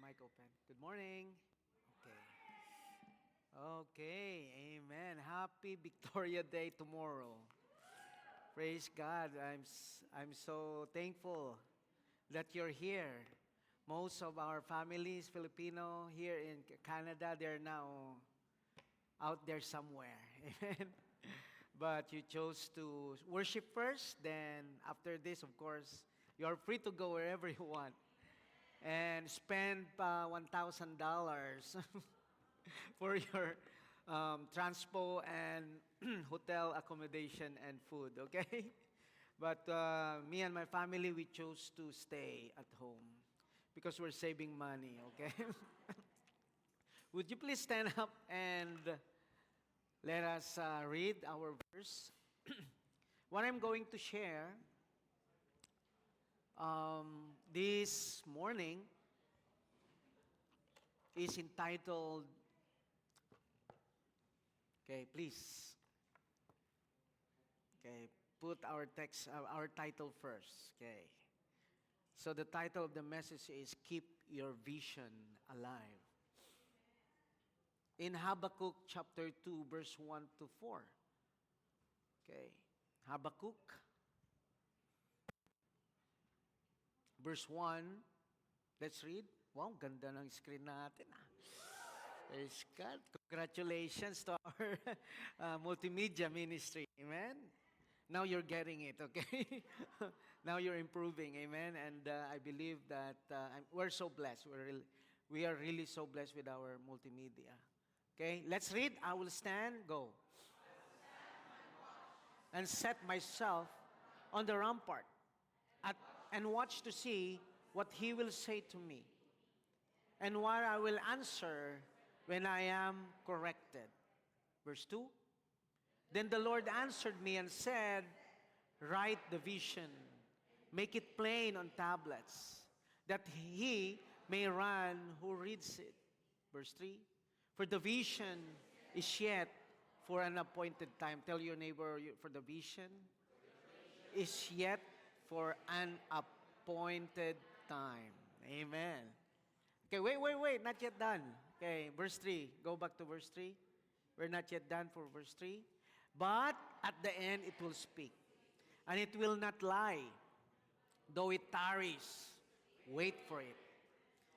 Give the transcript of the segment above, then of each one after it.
mic open. Good morning. Okay. Okay. Amen. Happy Victoria Day tomorrow. Praise God. I'm so thankful that you're here. Most of our families, Filipino here in Canada, they're now out there somewhere. Amen. But you chose to worship first, then after this, of course, you're free to go wherever you want and spend $1,000 for your transpo and hotel accommodation and food, okay? But me and my family, we chose to stay at home because we're saving money, okay? Would you please stand up and let us read our verse? What I'm going to share this morning is entitled, okay, please, okay, put our text, our title first, okay. So the title of the message is Keep Your Vision Alive. In Habakkuk chapter 2, verse 1 to 4. Okay, Habakkuk, verse 1, let's read. Wow, ganda ng screen natin ah. Praise God. Congratulations to our multimedia ministry. Amen. Now you're getting it, okay? Now you're improving. Amen. And I believe that we're so blessed. We are really so blessed with our multimedia. Okay, let's read. I will stand. Go. And set myself on the rampart and watch to see what he will say to me and what I will answer when I am corrected. Verse 2, then the Lord answered me and said, write the vision, make it plain on tablets, that he may run who reads it. Verse 3, for the vision is yet for an appointed time. Tell your neighbor, for the vision is yet for an appointed time. Amen. Okay, wait, not yet done. Okay, verse 3. Go back to verse 3. We're not yet done for verse 3. But at the end it will speak, and it will not lie. Though it tarries, wait for it,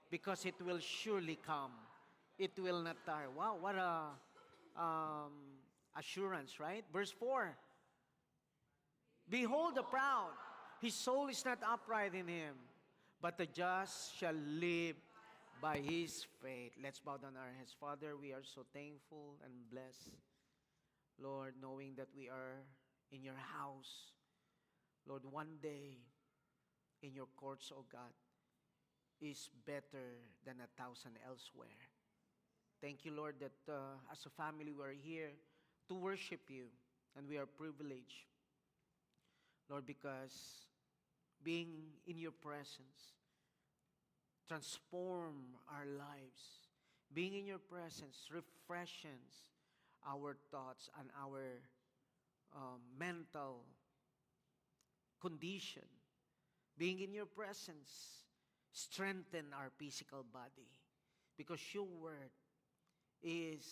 because it will surely come. It will not tarry. Wow, what a assurance, right? Verse 4. Behold the proud, his soul is not upright in him, but the just shall live by his faith. Let's bow down our heads. Father, we are so thankful and blessed, Lord, knowing that we are in your house. Lord, one day in your courts, O God, is better than 1,000 elsewhere. Thank you, Lord, that as a family we are here to worship you, and we are privileged, Lord, because being in your presence transform our lives. Being in your presence refreshes our thoughts and our mental condition. Being in your presence strengthen our physical body, because your word is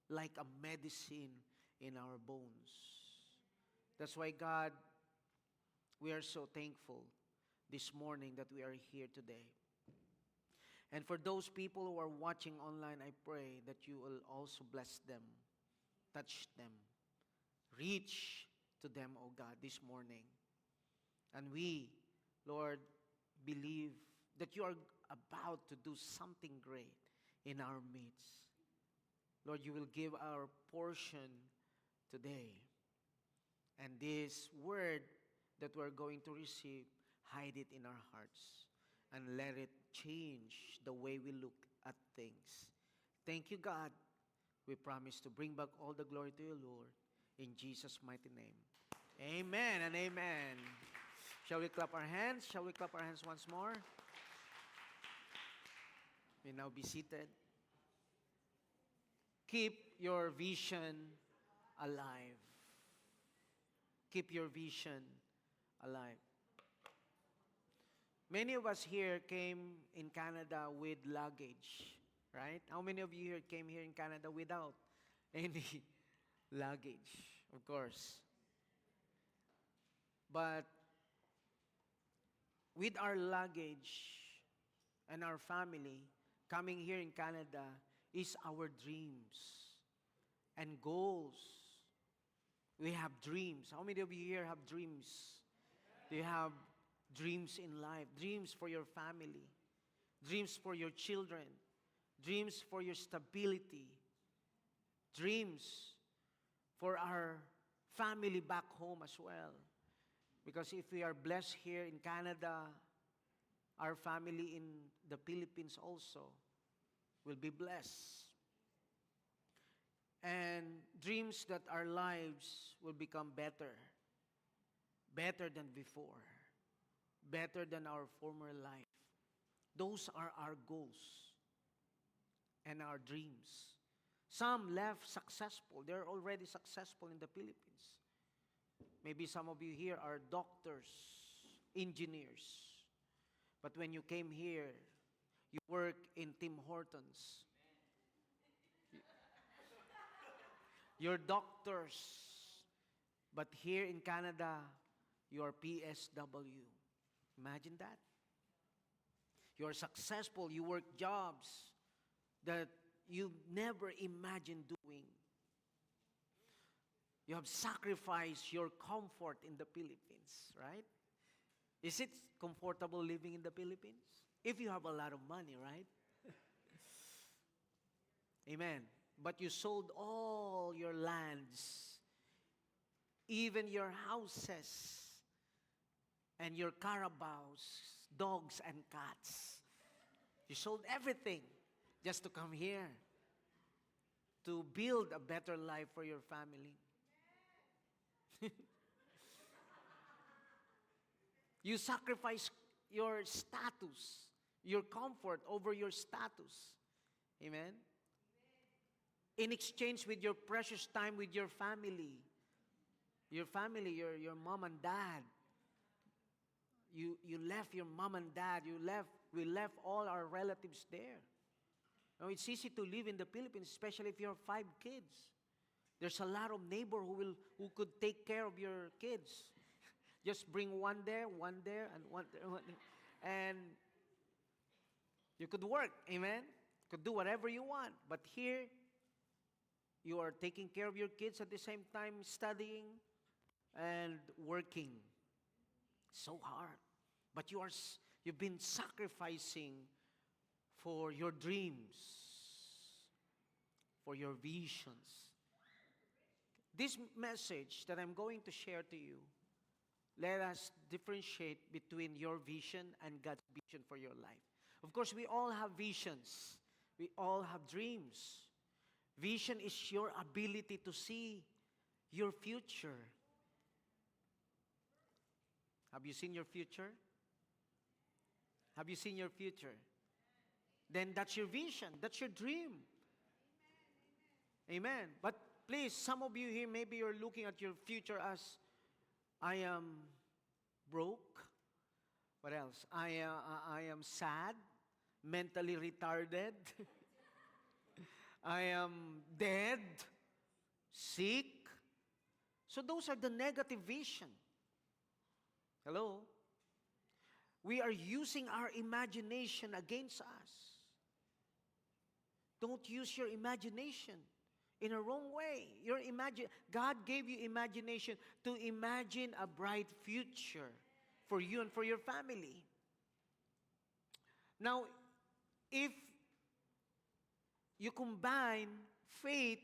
like a medicine in our bones. That's why, God, we are so thankful this morning that we are here today. And for those people who are watching online, I pray that you will also bless them, touch them, reach to them, O God, this morning. And we, Lord, believe that you are about to do something great in our midst. Lord, you will give our portion today. And this word that we're going to receive, hide it in our hearts and let it change the way we look at things. Thank you, God. We promise to bring back all the glory to you, Lord, in Jesus' mighty name. Amen and amen. Shall we clap our hands? Shall we clap our hands once more? We now be seated. Keep your vision alive. Keep your vision alive. Many of us here came in Canada with luggage, right? How many of you here came here in Canada without any luggage? Of course. But with our luggage and our family, coming here in Canada is our dreams and goals. We have dreams. How many of you here have dreams? Do you have dreams in life? Dreams for your family, dreams for your children, dreams for your stability, dreams for our family back home as well. Because if we are blessed here in Canada, our family in the Philippines also will be blessed. And dreams that our lives will become better, better than before, better than our former life. Those are our goals and our dreams. Some left successful. They're already successful in the Philippines. Maybe some of you here are doctors, engineers. But when you came here, you work in Tim Hortons. You're doctors. But here in Canada, you're PSW. Imagine that. You're successful. You work jobs that you never imagined doing. You have sacrificed your comfort in the Philippines, right? Is it comfortable living in the Philippines? If you have a lot of money, right? Amen. But you sold all your lands, even your houses, and your carabaos, dogs and cats. You sold everything just to come here to build a better life for your family. You sacrifice your status, your comfort over your status. Amen? In exchange with your precious time with your family. Your family, your mom and dad. You left your mom and dad. We left all our relatives there. Now, it's easy to live in the Philippines, especially if you have 5 kids. There's a lot of neighbor who could take care of your kids. Just bring one there, and one there. And you could work, amen? Could do whatever you want. But here, you are taking care of your kids at the same time studying and working. So hard. But you've been sacrificing for your dreams, for your visions. This message that I'm going to share to you, let us differentiate between your vision and God's vision for your life. Of course, we all have visions. We all have dreams. Vision is your ability to see your future. Have you seen your future? Have you seen your future? Then that's your vision. That's your dream. Amen. But please, some of you here, maybe you're looking at your future as, I am broke. What else? I am sad, mentally retarded. I am dead, sick. So those are the negative vision. Hello? We are using our imagination against us. Don't use your imagination in a wrong way. God gave you imagination to imagine a bright future for you and for your family. Now, if you combine faith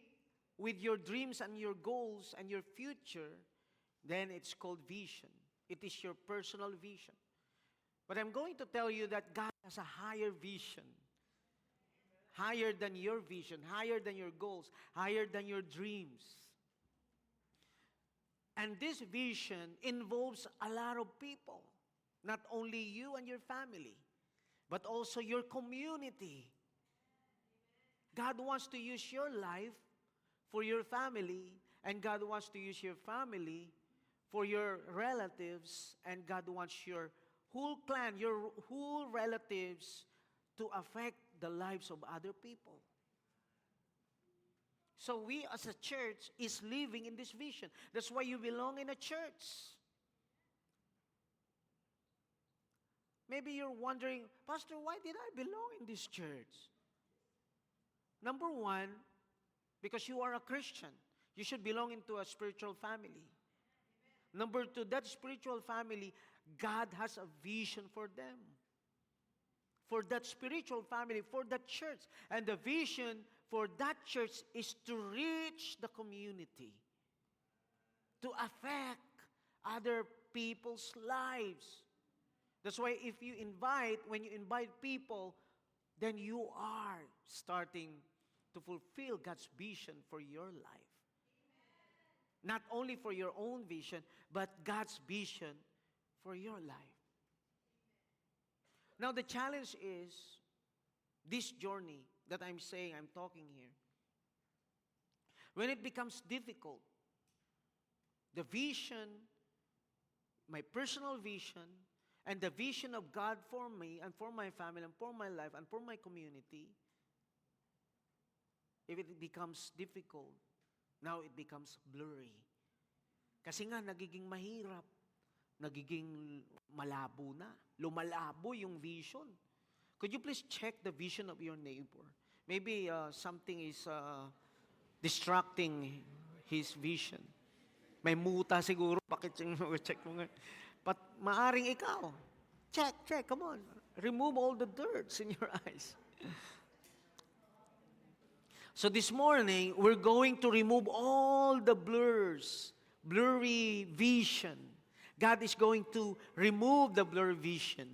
with your dreams and your goals and your future, then it's called vision. It is your personal vision. But I'm going to tell you that God has a higher vision. Higher than your vision, higher than your goals, higher than your dreams. And this vision involves a lot of people. Not only you and your family, but also your community. God wants to use your life for your family, and God wants to use your family for your relatives, and God wants your whole clan, your whole relatives to affect the lives of other people. So we as a church is living in this vision. That's why you belong in a church. Maybe you're wondering, Pastor, why did I belong in this church? Number one, because you are a Christian. You should belong into a spiritual family. Number two, that spiritual family, God has a vision for them. For that spiritual family, for that church. And the vision for that church is to reach the community, to affect other people's lives. That's why when you invite people, then you are starting to fulfill God's vision for your life. Not only for your own vision, but God's vision for your life. Now the challenge is, this journey that I'm talking here, when it becomes difficult, the vision, my personal vision, and the vision of God for me and for my family and for my life and for my community, if it becomes difficult, now it becomes blurry. Kasi nga, nagiging mahirap. Nagiging malabo na. Lumalabo yung vision. Could you please check the vision of your neighbor? Maybe something is distracting his vision. May muta siguro. Bakit check mo nga? Maaring ikaw. Check, come on. Remove all the dirts in your eyes. So this morning, we're going to remove all the blurry vision. God is going to remove the blurry vision.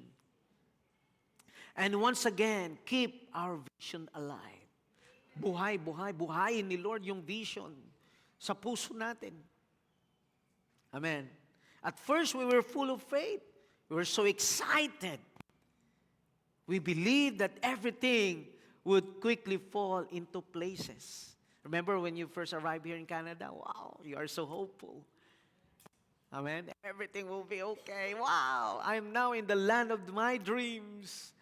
And once again, keep our vision alive. Buhayin ni Lord yung vision sa puso natin. Amen. At first, we were full of faith. We were so excited. We believed that everything would quickly fall into places. Remember when you first arrived here in Canada? Wow, you are so hopeful. Amen. Everything will be okay. Wow, I'm now in the land of my dreams.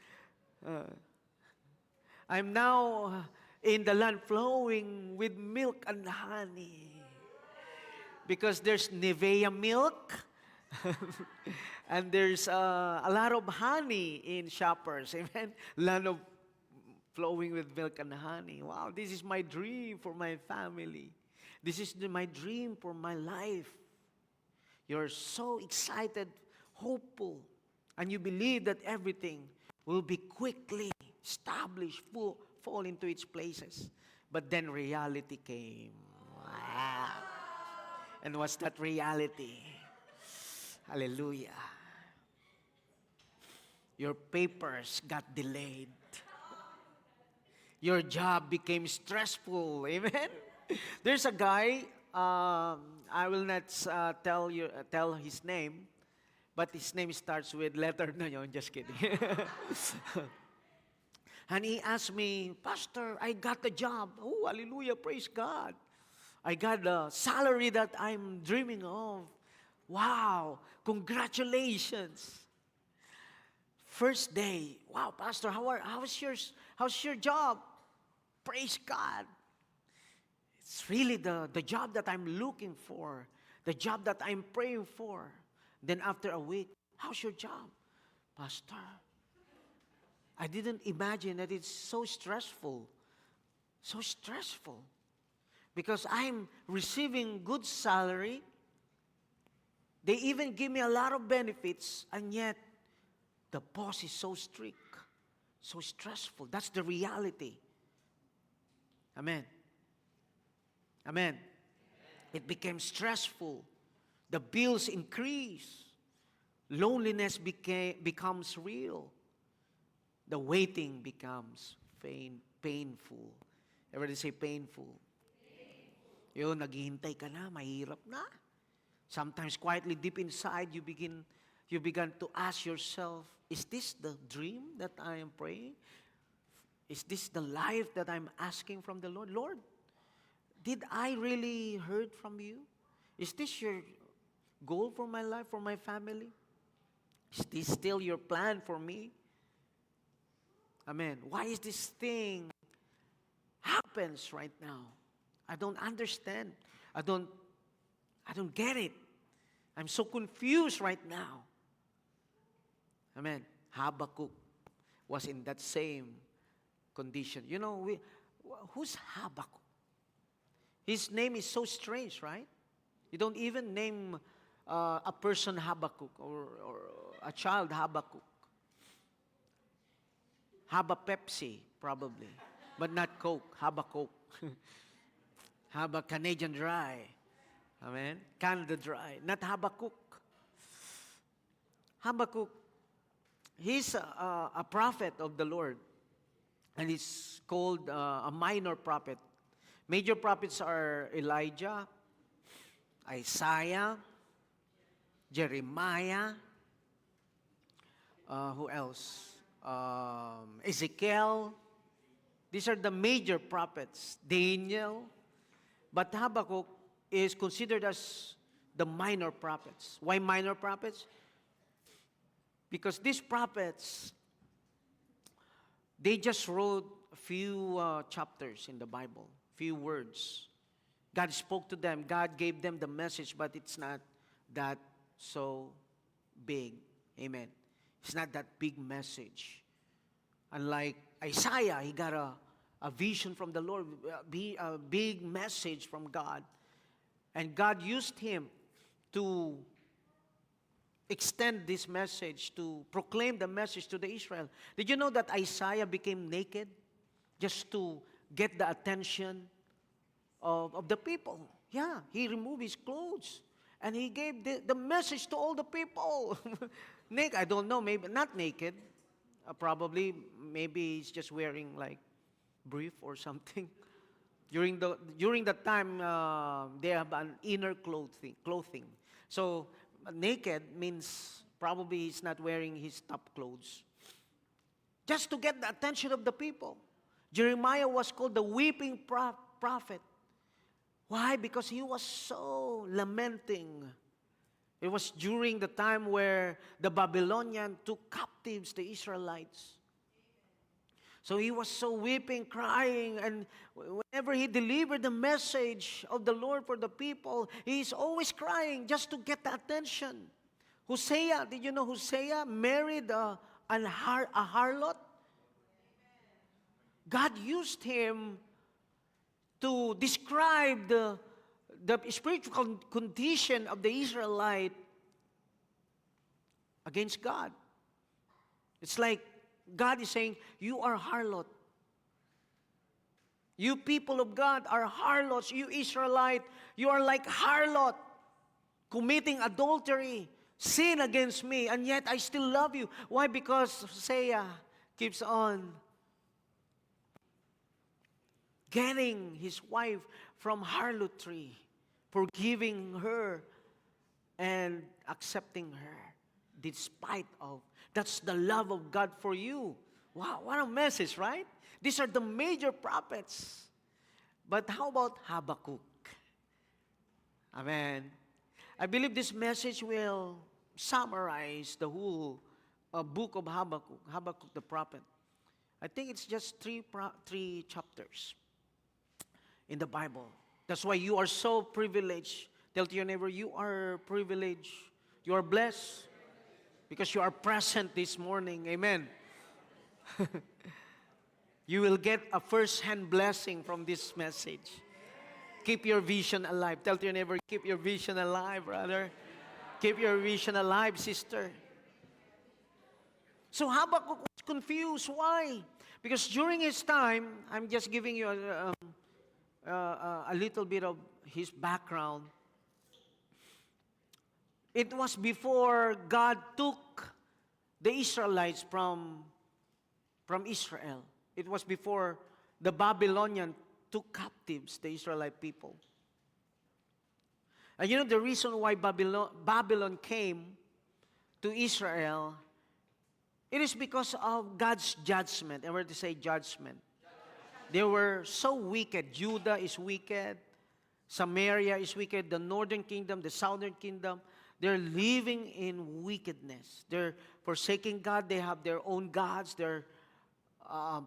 I'm now in the land flowing with milk and honey. Because there's Nivea milk and there's a lot of honey in Shoppers. Amen. Land of flowing with milk and honey. Wow, this is my dream for my family. This is my dream for my life. You're so excited, hopeful, and you believe that everything will be quickly established, fall into its places. But then reality came. Wow. And what's that reality? Hallelujah. Your papers got delayed. Your job became stressful. Amen? There's a guy, I will not tell his name, but his name starts with letter na yun. Just kidding. And he asked me, Pastor, I got the job. Oh, hallelujah, praise God. I got the salary that I'm dreaming of. Wow, congratulations. First day, wow, Pastor, how's your job? Praise God. It's really the job that I'm looking for, the job that I'm praying for. Then after a week, how's your job? Pastor, I didn't imagine that it's so stressful. So stressful. Because I'm receiving good salary. They even give me a lot of benefits, and yet the boss is so strict, so stressful. That's the reality. Amen. Amen. It became stressful. The bills increase. Loneliness becomes real. The waiting becomes painful. Everybody say painful. Yun, naghihintay ka na, mahirap na. Sometimes quietly deep inside, you began to ask yourself, is this the dream that I am praying? Is this the life that I'm asking from the Lord? Lord, did I really heard from you? Is this your goal for my life, for my family? Is this still your plan for me? Amen. Why is this thing happens right now? I don't understand. I don't get it. I'm so confused right now. Amen. Habakkuk was in that same condition. You know, who's Habakkuk? His name is so strange, right? You don't even name a person Habakkuk or a child Habakkuk. Haba Pepsi, probably, but not Coke. Habakkuk. Haba Canadian Dry. Amen. Canada Dry, not Habakkuk. Habakkuk, he's a prophet of the Lord, and he's called a minor prophet. Major prophets are Elijah, Isaiah, Jeremiah, who else? Ezekiel. These are the major prophets. Daniel. But Habakkuk is considered as the minor prophets. Why minor prophets? Because these prophets, they just wrote a few chapters in the Bible, few words. God spoke to them. God gave them the message, but it's not that so big. Amen. It's not that big message. Unlike Isaiah, he got a vision from the Lord, a big message from God. And God used him to extend this message, to proclaim the message to the Israel. Did you know that Isaiah became naked just to get the attention of the people? Yeah, he removed his clothes. And he gave the message to all the people. Naked, I don't know, maybe not naked. Probably, maybe he's just wearing like brief or something. During the time, they have an inner clothing. So naked means probably he's not wearing his top clothes. Just to get the attention of the people. Jeremiah was called the weeping prophet. Why? Because he was so lamenting. It was during the time where the Babylonian took captives the Israelites. So he was so weeping, crying, and whenever he delivered the message of the Lord for the people, he's always crying just to get the attention. Hosea, did you know Hosea married a harlot? God used him to describe the spiritual condition of the Israelite against God. It's like God is saying, you are harlot. You people of God are harlots. You Israelite, you are like harlot, committing adultery, sin against me, and yet I still love you. Why? Because Hosea keeps on getting his wife from harlotry, forgiving her and accepting her despite of. That's the love of God for you. Wow, what a message, right? These are the major prophets. But how about Habakkuk? Amen. I believe this message will summarize the whole book of Habakkuk, Habakkuk the prophet. I think it's just three chapters in the Bible. That's why you are so privileged. Tell to your neighbor, you are privileged. You are blessed because you are present this morning. Amen. You will get a first-hand blessing from this message. Keep your vision alive. Tell to your neighbor, keep your vision alive, brother. Keep your vision alive, sister. So Habakkuk was confused. Why? Because during his time, I'm just giving you a little bit of his background. It was before God took the Israelites from Israel. It was before the Babylonian took captives the Israelite people. And you know the reason why Babylon came to Israel, it is because of God's judgment. And we're to say judgment. They were so wicked. Judah is wicked. Samaria is wicked. The northern kingdom, the southern kingdom, They're living in wickedness. They're forsaking God. They have their own gods. They're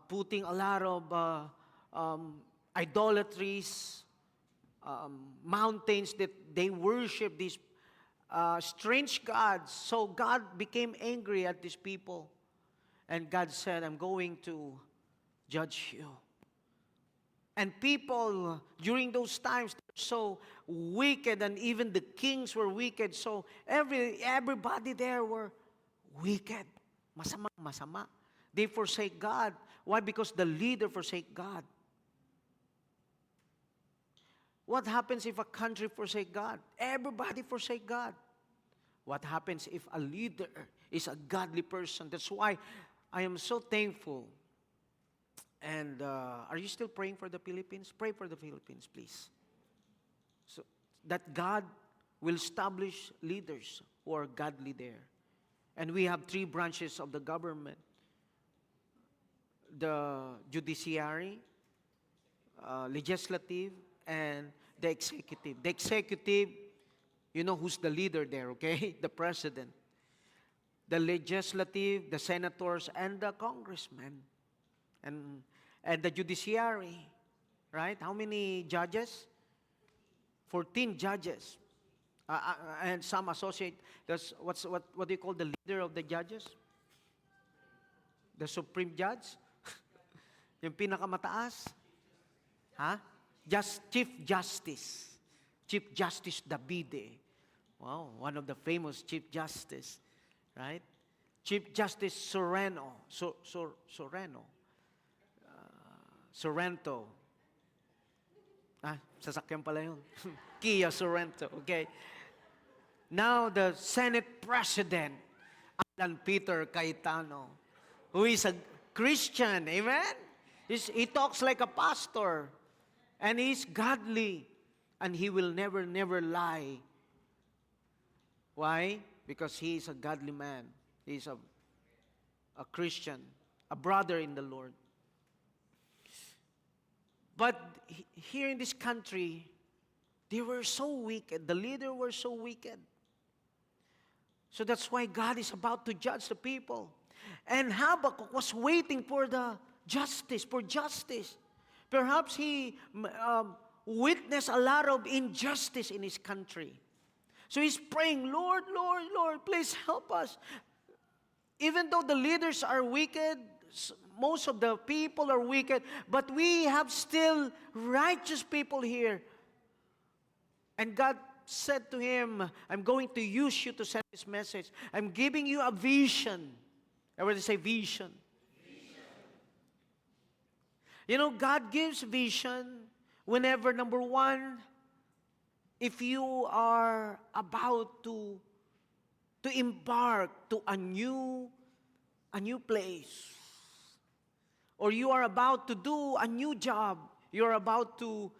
putting a lot of idolatries, mountains that they worship, these strange gods. So God became angry at these people. And God said, I'm going to judge you. And people during those times were so wicked, and even the kings were wicked. So everybody there were wicked. Masama. They forsake God. Why? Because the leader forsake God. What happens if a country forsake God? Everybody forsake God. What happens if a leader is a godly person? That's why I am so thankful. And are you still praying for the Philippines? Pray for the Philippines, please. So that God will establish leaders who are godly there. And we have 3 branches of the government. The judiciary, legislative, and the executive. The executive, you know who's the leader there, okay? The president. The legislative, the senators, and the congressmen. And the judiciary, right? How many judges? 14 judges. And some associate. What do you call the leader of the judges? The supreme judge? Yung pinakamataas? Ha? Chief Justice. Chief Justice Davide. Wow, one of the famous Chief Justice. Right? Chief Justice Sorrento. Sorrento. Sasakyan pala yun. Kia Sorrento. Okay. Now the Senate President, Alan Peter Cayetano, who is a Christian. Amen? He talks like a pastor. And he's godly. And he will never lie. Why? Because he is a godly man. He is a Christian. A brother in the Lord. But here in this country, they were so wicked. The leaders were so wicked. So that's why God is about to judge the people. And Habakkuk was waiting for the justice, Perhaps he witnessed a lot of injustice in his country. So he's praying, Lord, please help us. Even though the leaders are wicked, most of the people are wicked, but we have still righteous people here. And God said to him, I'm going to use you to send this message. I'm giving you a vision. Everybody say vision. You know, God gives vision whenever, number one, if you are about to embark to a new place, or you are about to do a new job, you are about to